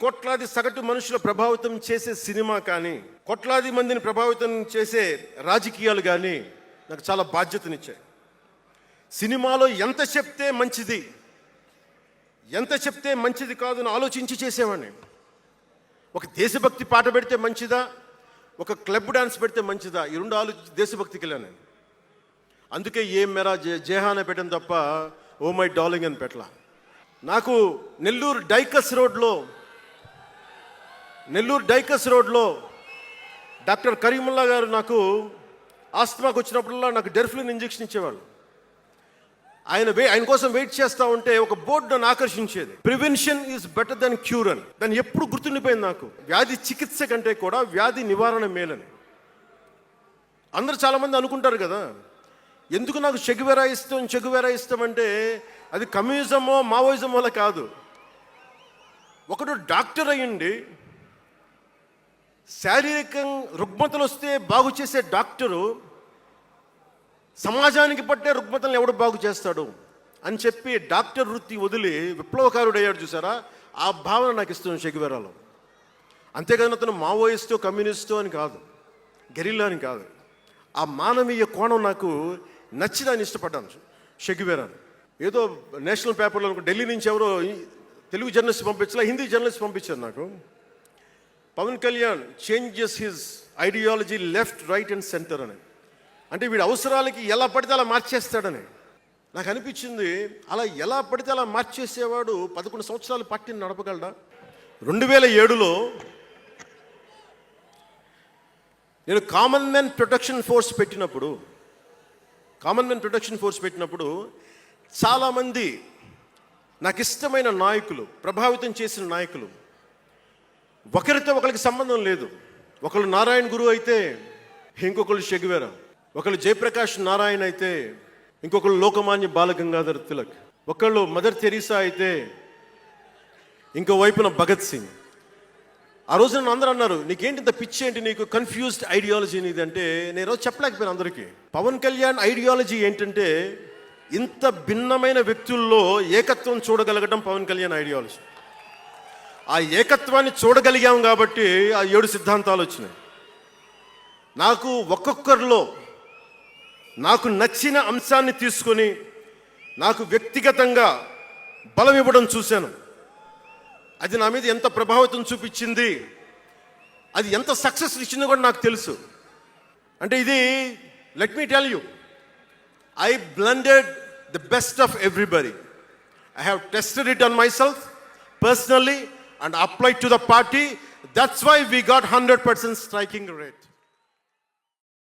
కోట్లాది సగటు మనుషుల ప్రభావితం చేసే సినిమా కానీ, కోట్లాది మందిని ప్రభావితం చేసే రాజకీయాలు కానీ నాకు చాలా బాధ్యతనిచ్చాయి. సినిమాలో ఎంత చెప్తే మంచిది, ఎంత చెప్తే మంచిది కాదు అని ఆలోచించి చేసేవాడిని. ఒక దేశభక్తి పాట పెడితే మంచిదా, ఒక క్లబ్ డాన్స్ పెడితే మంచిదా, ఈ రెండు ఆలోచించి దేశభక్తికి వెళ్ళాను. అందుకే ఏం మెరా జేహాన పెట్టాను తప్ప ఓ మై డార్లింగ్ అని పెట్టలా. నాకు నెల్లూరు డైకస్ రోడ్లో డాక్టర్ కరీముల్లా గారు నాకు ఆస్తమాకు వచ్చినప్పుడల్లా నాకు డెర్ఫ్లిన్ ఇంజెక్షన్ ఇచ్చేవాళ్ళు. ఆయన కోసం వెయిట్ చేస్తూ ఉంటే ఒక బోర్డు నన్ను ఆకర్షించేది, prevention is better than cure అని. దాన్ని ఎప్పుడు గుర్తుండిపోయింది నాకు. వ్యాధి చికిత్స కంటే కూడా వ్యాధి నివారణ మేలని. అందరూ చాలామంది అనుకుంటారు కదా, ఎందుకు నాకు చెగువెరా ఇష్టం అంటే అది కమ్యూనిజమో మావోయిజమో కాదు. ఒకడు డాక్టర్ అయ్యండి, శారీరక రుగ్మతలు వస్తే బాగు చేసే డాక్టరు సమాజానికి పట్టే రుగ్మతలను ఎవడు బాగు చేస్తాడు అని చెప్పి డాక్టర్ వృత్తి వదిలి విప్లవకారుడు అయ్యాడు చూసారా, ఆ భావన నాకు ఇస్తుంది చెగువెరాలో. అంతేకాదు అతను మావోయిస్టో కమ్యూనిస్టో అని కాదు, గెరిల్లా అని కాదు. ఆ మానవీయ కోణం నాకు నచ్చి దాన్ని ఇష్టపడ్డాను చెగువెరాను. ఏదో నేషనల్ పేపర్లో ఢిల్లీ నుంచి ఎవరో తెలుగు జర్నలిస్ట్ పంపించలే, హిందీ జర్నలిస్ట్ పంపించారు నాకు. Pawan Kalyan changes his ideology left right and centre అని. అంటే వీడి అవసరాలకి ఎలా పడితే అలా మార్చేస్తాడని నాకు అనిపించింది. అలా ఎలా పడితే అలా మార్చేసేవాడు 11 సంవత్సరాలు పార్టీని నడపగలడా? 2007లో నేను కామన్ మెన్ ప్రొటెక్షన్ ఫోర్స్ పెట్టినప్పుడు చాలామంది నాకు ఇష్టమైన నాయకులు, ప్రభావితం చేసిన నాయకులు, ఒకరితో ఒకరికి సంబంధం లేదు. ఒకళ్ళు నారాయణ గురు అయితే ఇంకొకళ్ళు చెగువెరా, ఒకళ్ళు జయప్రకాష్ నారాయణ అయితే ఇంకొకళ్ళు లోకమాన్య బాలగంగాధర్ తిలక్, ఒకళ్ళు మదర్ తెరీసా అయితే ఇంకో వైపున భగత్ సింగ్. ఆ రోజు నన్ను అందరూ అన్నారు, నీకేంటి ఇంత పిచ్చి ఏంటి, నీకు కన్ఫ్యూజ్డ్ ఐడియాలజీ నీది అంటే నేను రోజు చెప్పలేకపోయాను అందరికీ. పవన్ కళ్యాణ్ ఐడియాలజీ ఏంటంటే ఇంత భిన్నమైన వ్యక్తుల్లో ఏకత్వం చూడగలగడం పవన్ కళ్యాణ్ ఐడియాలజీ. ఆ ఏకత్వాన్ని చూడగలిగాం కాబట్టి ఆ 7 సిద్ధాంతాలు వచ్చినాయి. నాకు ఒక్కొక్కరిలో నాకు నచ్చిన అంశాన్ని తీసుకొని నాకు వ్యక్తిగతంగా బలం ఇవ్వడం చూశాను. అది నా మీద ఎంత ప్రభావితం చూపించింది, అది ఎంత సక్సెస్ ఇచ్చిందో కూడా నాకు తెలుసు. అంటే ఇది let me tell you, I blended the best of everybody. I have tested it on myself personally and applied to the party. That's why we got 100% striking rate.